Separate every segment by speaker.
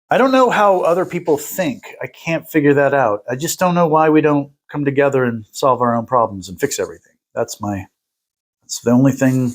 Speaker 1: I don't know how other people think. I can't figure that out. I just don't know why we don't come together and solve our own problems and fix everything. That's the only thing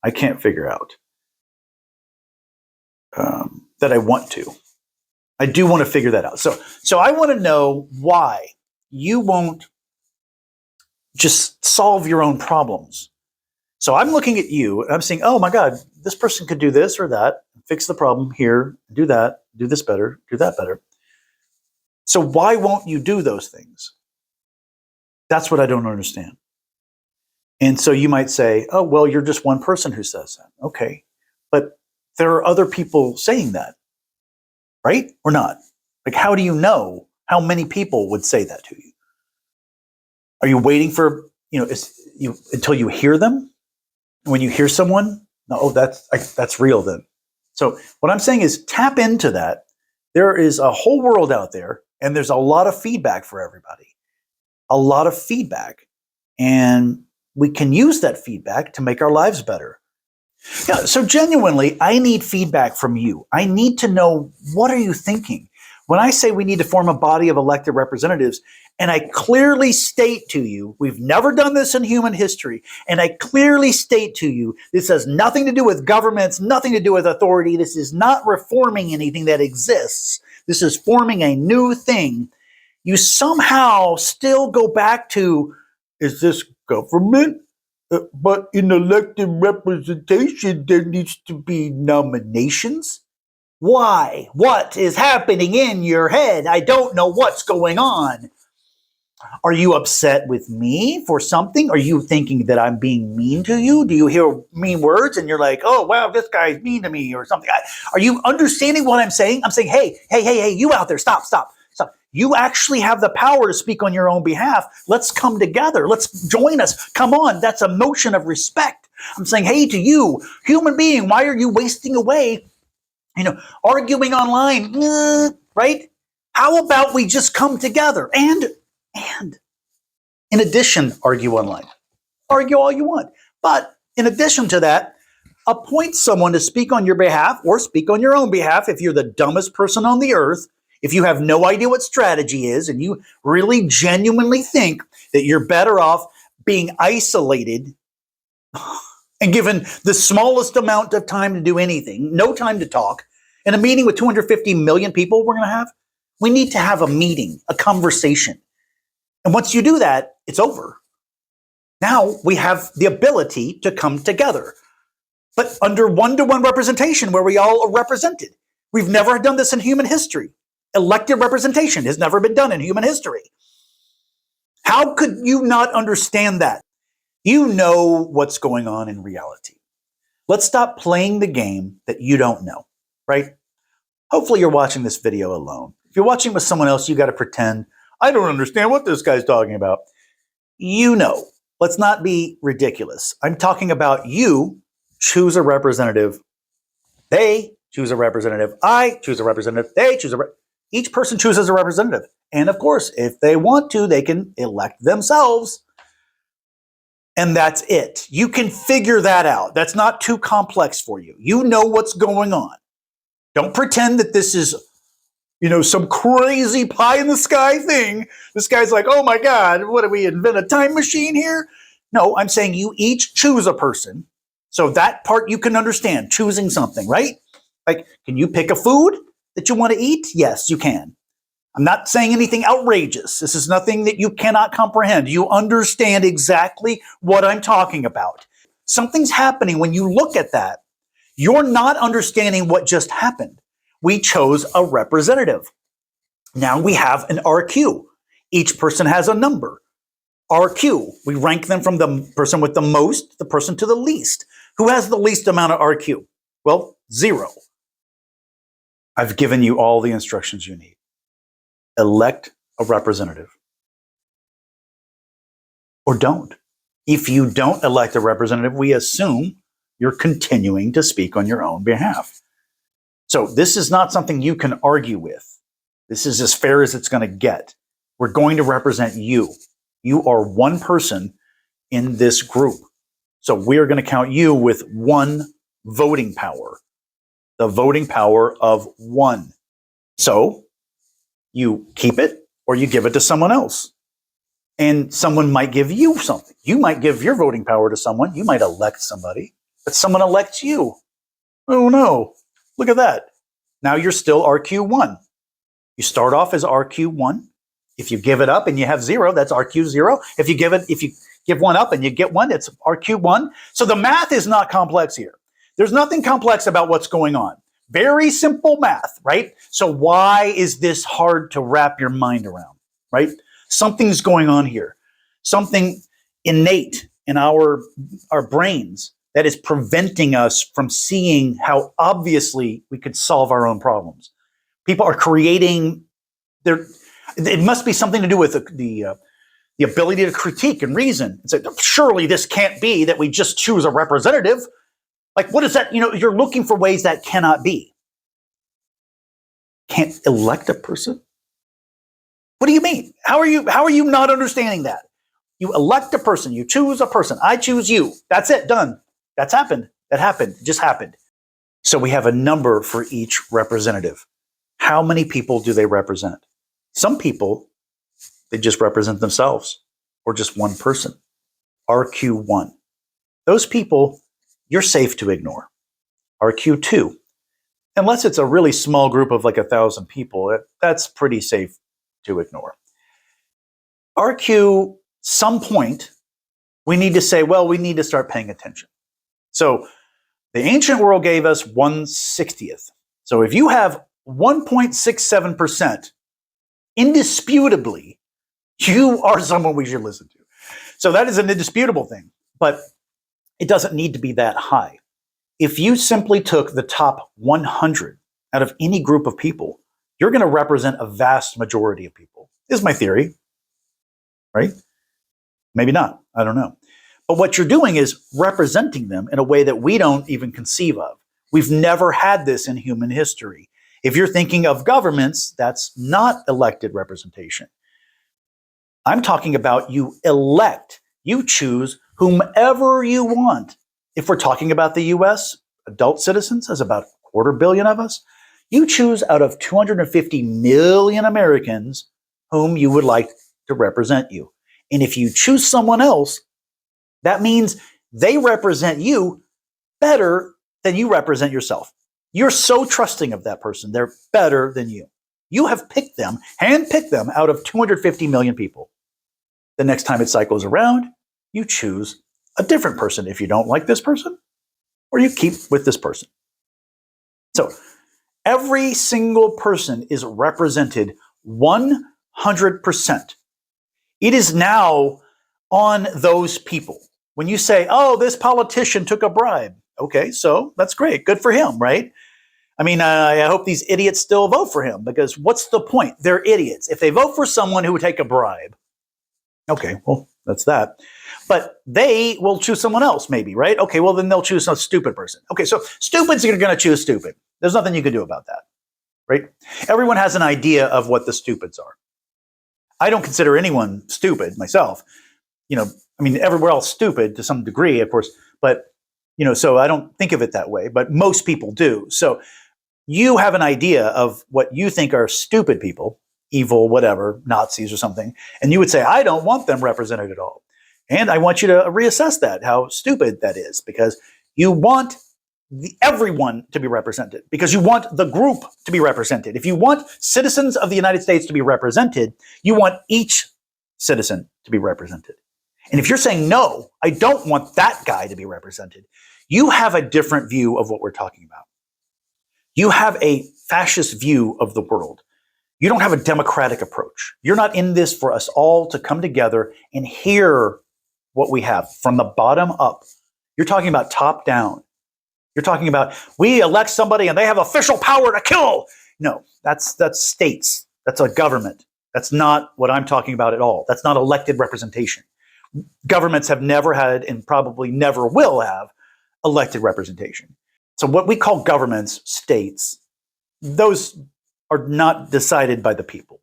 Speaker 1: I can't figure out that I want to. I do want to figure that out. So I want to know why you won't just solve your own problems. So I'm looking at you and I'm saying, oh my God, this person could do this or that, fix the problem here, do that, do this better, do that better. So why won't you do those things? That's what I don't understand. And so you might say, oh, well, you're just one person who says that. Okay. But there are other people saying that, right? Or not? Like, how do you know how many people would say that to you? Are you waiting for, until you hear them? When you hear someone, no, that's real then. So what I'm saying is tap into that. There is a whole world out there, and there's a lot of feedback for everybody. A lot of feedback. And we can use that feedback to make our lives better. Yeah, so genuinely, I need feedback from you. I need to know, what are you thinking? When I say we need to form a body of elected representatives, and I clearly state to you, we've never done this in human history, and I clearly state to you, this has nothing to do with governments, nothing to do with authority, this is not reforming anything that exists, this is forming a new thing, you somehow still go back to, is this government? But in elected representation, there needs to be nominations? Why? What is happening in your head? I don't know what's going on. Are you upset with me for something? Are you thinking that I'm being mean to you? Do you hear mean words and you're like, oh, wow, this guy's mean to me or something? Are you understanding what I'm saying? I'm saying, hey, you out there, stop. You actually have the power to speak on your own behalf. Let's come together. Let's join us. Come on. That's a motion of respect. I'm saying, hey, to you, human being, why are you wasting away, arguing online, right? How about we just come together and in addition, argue online. Argue all you want. But in addition to that, appoint someone to speak on your behalf or speak on your own behalf if you're the dumbest person on the earth. If you have no idea what strategy is and you really genuinely think that you're better off being isolated and given the smallest amount of time to do anything, no time to talk, in a meeting with 250 million people we're going to have, we need to have a meeting, a conversation. And once you do that, it's over. Now we have the ability to come together, but under one-to-one representation where we all are represented. We've never done this in human history. Elected representation has never been done in human history. How could you not understand that? You know what's going on in reality. Let's stop playing the game that you don't know, right? Hopefully you're watching this video alone. If you're watching with someone else, you got to pretend, I don't understand what this guy's talking about. You know, let's not be ridiculous. I'm talking about you choose a representative. They choose a representative. I choose a representative. They choose a representative. Each person chooses a representative. And of course, if they want to, they can elect themselves. And that's it. You can figure that out. That's not too complex for you. You know what's going on. Don't pretend that this is, some crazy pie in the sky thing. This guy's like, oh my God, what, do we invent a time machine here? No, I'm saying you each choose a person. So that part you can understand, choosing something, right? Like, can you pick a food that you want to eat? Yes, you can. I'm not saying anything outrageous. This is nothing that you cannot comprehend. You understand exactly what I'm talking about. Something's happening when you look at that. You're not understanding what just happened. We chose a representative. Now we have an RQ. Each person has a number. RQ, we rank them from the person with the most, the person to the least. Who has the least amount of RQ? Well, 0. I've given you all the instructions you need. Elect a representative. Or don't. If you don't elect a representative, we assume you're continuing to speak on your own behalf. So this is not something you can argue with. This is as fair as it's going to get. We're going to represent you. You are one person in this group. So we're going to count you with one voting power. The voting power of one. So you keep it or you give it to someone else. And someone might give you something. You might give your voting power to someone. You might elect somebody, but someone elects you. Oh no, look at that. Now you're still RQ1. You start off as RQ1. If you give it up and you have 0, that's RQ0. If you give one up and you get 1, it's RQ1. So the math is not complex here. There's nothing complex about what's going on. Very simple math, right? So why is this hard to wrap your mind around, right? Something's going on here. Something innate in our brains that is preventing us from seeing how obviously we could solve our own problems. People are creating it must be something to do with the ability to critique and reason. It's like, surely this can't be that we just choose a representative. Like, what is that? You're looking for ways that cannot be. Can't elect a person? What do you mean? How are you not understanding that? You elect a person, you choose a person. I choose you. That's it, done. That's happened. That happened. It just happened. So we have a number for each representative. How many people do they represent? Some people, they just represent themselves or just one person. RQ1. Those people, you're safe to ignore. RQ2. Unless it's a really small group of like 1,000 people, that's pretty safe to ignore. RQ, some point, we need to say, well, we need to start paying attention. So the ancient world gave us 1/60th. So if you have 1.67%, indisputably, you are someone we should listen to. So that is an indisputable thing, but it doesn't need to be that high. If you simply took the top 100 out of any group of people, you're going to represent a vast majority of people, is my theory, right? Maybe not, I don't know. But what you're doing is representing them in a way that we don't even conceive of. We've never had this in human history. If you're thinking of governments, that's not elected representation. I'm talking about you elect, you choose whomever you want. If we're talking about the US, adult citizens, there's about 250 million of us. You choose out of 250 million Americans whom you would like to represent you. And if you choose someone else, that means they represent you better than you represent yourself. You're so trusting of that person. They're better than you. You have picked them, handpicked them out of 250 million people. The next time it cycles around, you choose a different person if you don't like this person, or you keep with this person. So every single person is represented 100%. It is now on those people. When you say, oh, this politician took a bribe. Okay, so that's great. Good for him, right? I mean, I hope these idiots still vote for him, because what's the point? They're idiots. If they vote for someone who would take a bribe, okay, well, that's that. But they will choose someone else, maybe, right? Okay, well, then they'll choose a stupid person. Okay, so stupids are going to choose stupid. There's nothing you can do about that, right? Everyone has an idea of what the stupids are. I don't consider anyone stupid myself. I mean, everywhere else stupid to some degree, of course, but, so I don't think of it that way, but most people do. So you have an idea of what you think are stupid people, evil, whatever, Nazis or something, and you would say, I don't want them represented at all. And I want you to reassess that, how stupid that is, because you want everyone to be represented, because you want the group to be represented. If you want citizens of the United States to be represented, you want each citizen to be represented. And if you're saying, no, I don't want that guy to be represented, you have a different view of what we're talking about. You have a fascist view of the world. You don't have a democratic approach. You're not in this for us all to come together and hear what we have from the bottom up. You're talking about top down. You're talking about, we elect somebody and they have official power to kill. No, that's states. That's a government. That's not what I'm talking about at all. That's not elected representation. Governments have never had and probably never will have elected representation. So what we call governments, states, those are not decided by the people.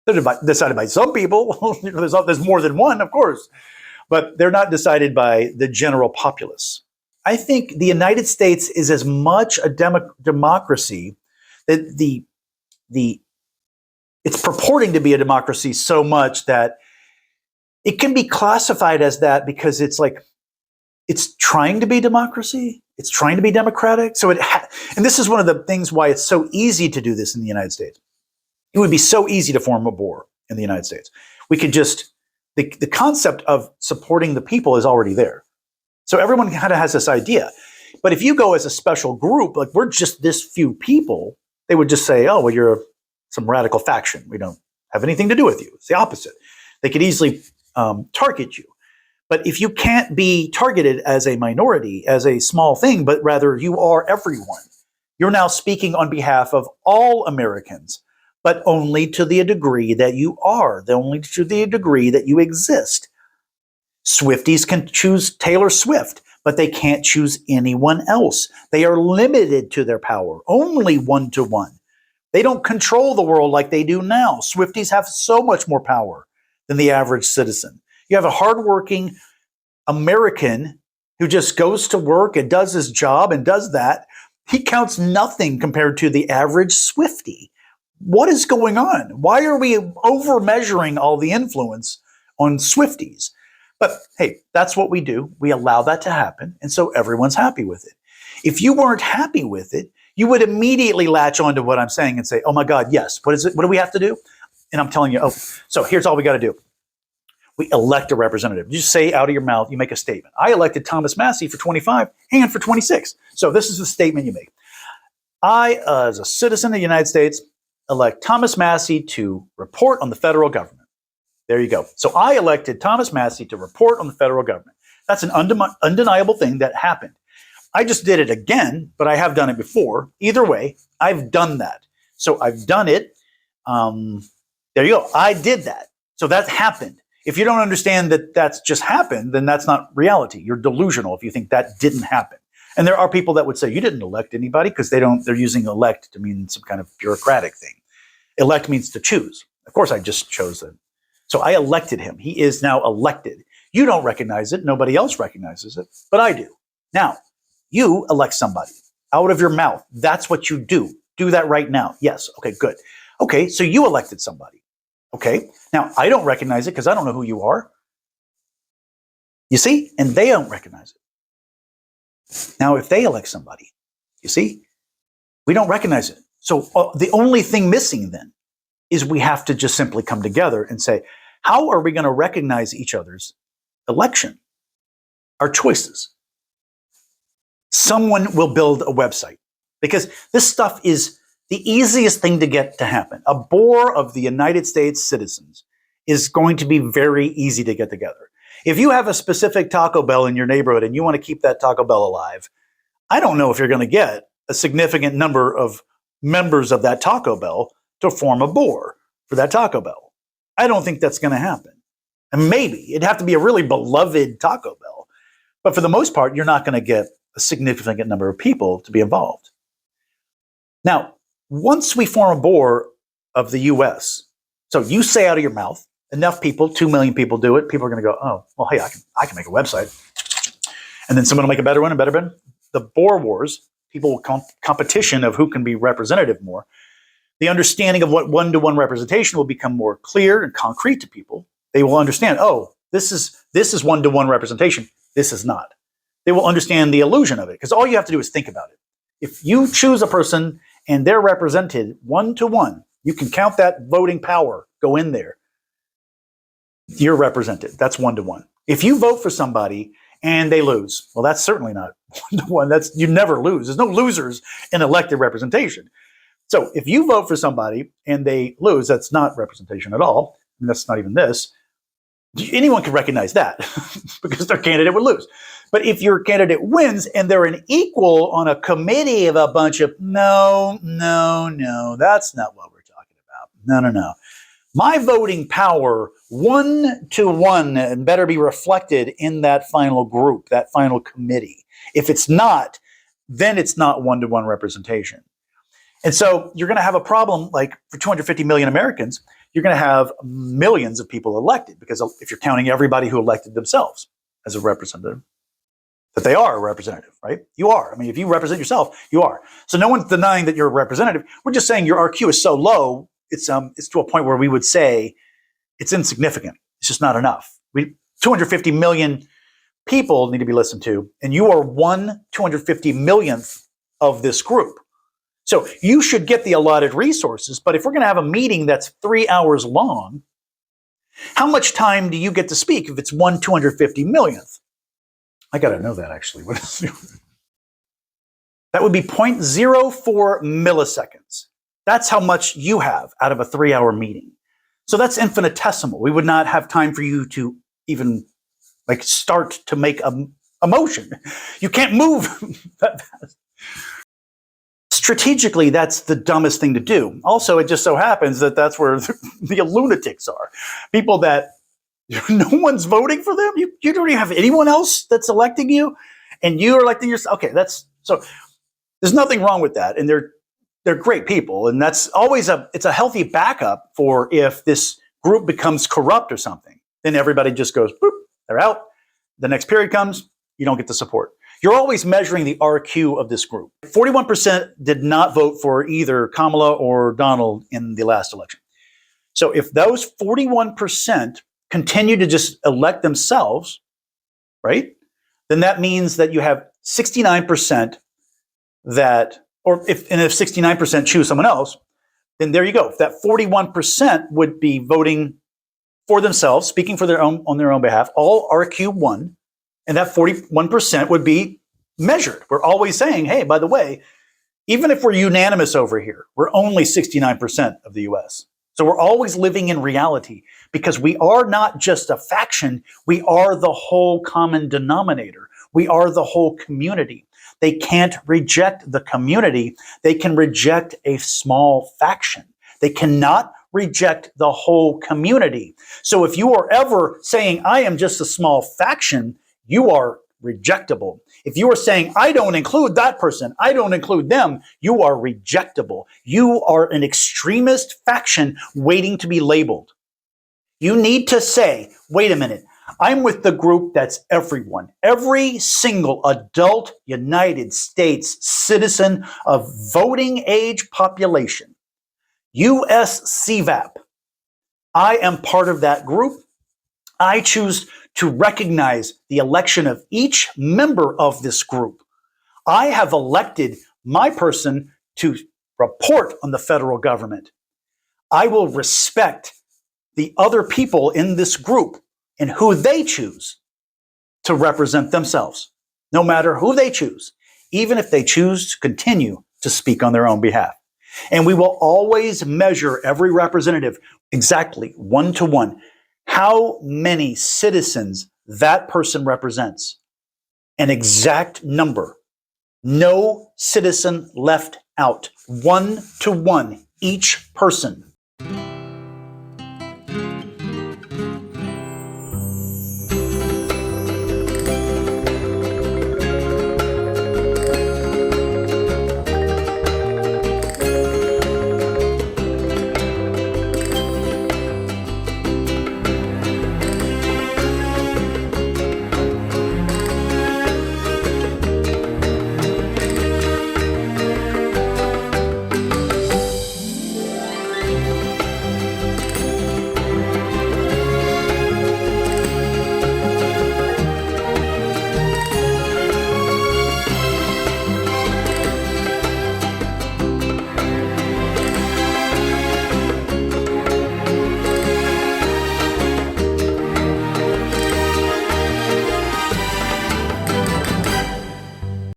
Speaker 1: They're decided by some people. There's more than one, of course, but they're not decided by the general populace. I think the United States is as much a democracy that the it's purporting to be a democracy so much that it can be classified as that because it's like, it's trying to be democracy. It's trying to be democratic. So and this is one of the things why it's so easy to do this in the United States. It would be so easy to form a board in the United States. We could just, the concept of supporting the people is already there. So everyone kind of has this idea. But if you go as a special group, like we're just this few people, they would just say, oh, well, you're some radical faction. We don't have anything to do with you. It's the opposite. They could easily target you. But if you can't be targeted as a minority, as a small thing, but rather you are everyone, you're now speaking on behalf of all Americans, but only to the degree that you are, only to the degree that you exist. Swifties can choose Taylor Swift, but they can't choose anyone else. They are limited to their power, only one-to-one. They don't control the world like they do now. Swifties have so much more power than the average citizen. You have a hardworking American who just goes to work and does his job and does that. He counts nothing compared to the average Swiftie. What is going on? Why are we over measuring all the influence on Swifties? But hey, that's what we do. We allow that to happen. And so everyone's happy with it. If you weren't happy with it, you would immediately latch on to what I'm saying and say, oh my God, yes. What is it? What do we have to do? And I'm telling you, oh, so here's all we got to do. We elect a representative. You just say out of your mouth, you make a statement. I elected Thomas Massie for 25 and for 26. So this is the statement you make. I, as a citizen of the United States, elect Thomas Massie to report on the federal government. There you go. So I elected Thomas Massie to report on the federal government. That's an undeniable thing that happened. I just did it again, but I have done it before. Either way, I've done that. So I've done it. There you go. I did that. So that happened. If you don't understand that that's just happened, then that's not reality. You're delusional if you think that didn't happen. And there are people that would say you didn't elect anybody because they're using elect to mean some kind of bureaucratic thing. Elect means to choose. Of course, I just chose them. So I elected him. He is now elected. You don't recognize it. Nobody else recognizes it, but I do. Now, you elect somebody out of your mouth. That's what you do. Do that right now. Yes. Okay, good. Okay, so you elected somebody. Okay, now I don't recognize it because I don't know who you are. You see? And they don't recognize it. Now, if they elect somebody, you see, we don't recognize it. So the only thing missing then is we have to just simply come together and say, how are we going to recognize each other's election, our choices? Someone will build a website because this stuff is the easiest thing to get to happen. A board of the United States citizens is going to be very easy to get together. If you have a specific Taco Bell in your neighborhood and you want to keep that Taco Bell alive, I don't know if you're going to get a significant number of members of that Taco Bell to form a board for that Taco Bell. I don't think that's going to happen. And maybe it'd have to be a really beloved Taco Bell. But for the most part, you're not going to get a significant number of people to be involved. Now, once we form a board of the U.S., so you say out of your mouth, enough people, 2 million people do it, people are going to go, oh, well, hey, I can make a website. And then someone will make a better one, a better one. The board wars, people will competition of who can be representative more. The understanding of what one-to-one representation will become more clear and concrete to people. They will understand, oh, this is one-to-one representation. This is not. They will understand the illusion of it because all you have to do is think about it. If you choose a person and they're represented one-to-one, you can count that voting power, go in there. You're represented. That's one-to-one. If you vote for somebody and they lose, well, that's certainly not one-to-one. You never lose. There's no losers in elected representation. So if you vote for somebody and they lose, that's not representation at all. And that's not even this. Anyone can recognize that because their candidate would lose. But if your candidate wins and they're an equal on a committee of a bunch of, no, that's not what we're talking about. No. My voting power, one-to-one, and better be reflected in that final group, that final committee. If it's not, then it's not one-to-one representation. And so you're going to have a problem like for 250 million Americans, you're going to have millions of people elected because if you're counting everybody who elected themselves as a representative, that they are a representative, right? You are. I mean, if you represent yourself, you are. So no one's denying that you're a representative. We're just saying your RQ is so low, it's to a point where we would say it's insignificant. It's just not enough. 250 million people need to be listened to, and you are 1/250 millionth of this group. So you should get the allotted resources, but if we're going to have a meeting that's 3 hours long, how much time do you get to speak if it's 1/250 millionth? I got to know that, actually. What is that? Would be 0.04 milliseconds. That's how much you have out of a 3-hour meeting. So that's infinitesimal. We would not have time for you to even start to make a motion. You can't move that fast. Strategically, that's the dumbest thing to do. Also, it just so happens that that's where the lunatics are. People that no one's voting for them. You don't even have anyone else that's electing you, and you're electing yourself. Okay, so there's nothing wrong with that, and they're great people, and that's always it's a healthy backup for if this group becomes corrupt or something. Then everybody just goes, boop, they're out. The next period comes, you don't get the support. You're always measuring the RQ of this group. 41% did not vote for either Kamala or Donald in the last election. So if those 41% continue to just elect themselves, right, then that means that you have 69% that, if 69% choose someone else, then there you go. That 41% would be voting for themselves, speaking for on their own behalf, all RQ1, and that 41% would be measured. We're always saying, hey, by the way, even if we're unanimous over here, we're only 69% of the US. So we're always living in reality because we are not just a faction. We are the whole common denominator. We are the whole community. They can't reject the community. They can reject a small faction. They cannot reject the whole community. So if you are ever saying, I am just a small faction, you are rejectable. If you are saying, I don't include that person, I don't include them, you are rejectable. You are an extremist faction waiting to be labeled. You need to say, wait a minute, I'm with the group that's everyone, every single adult United States citizen of voting age population, US CVAP. I am part of that group. I choose to recognize the election of each member of this group. I have elected my person to report on the federal government. I will respect the other people in this group and who they choose to represent themselves, no matter who they choose, even if they choose to continue to speak on their own behalf. And we will always measure every representative exactly 1-to-1. How many citizens that person represents. An exact number. No citizen left out. 1-to-1, each person.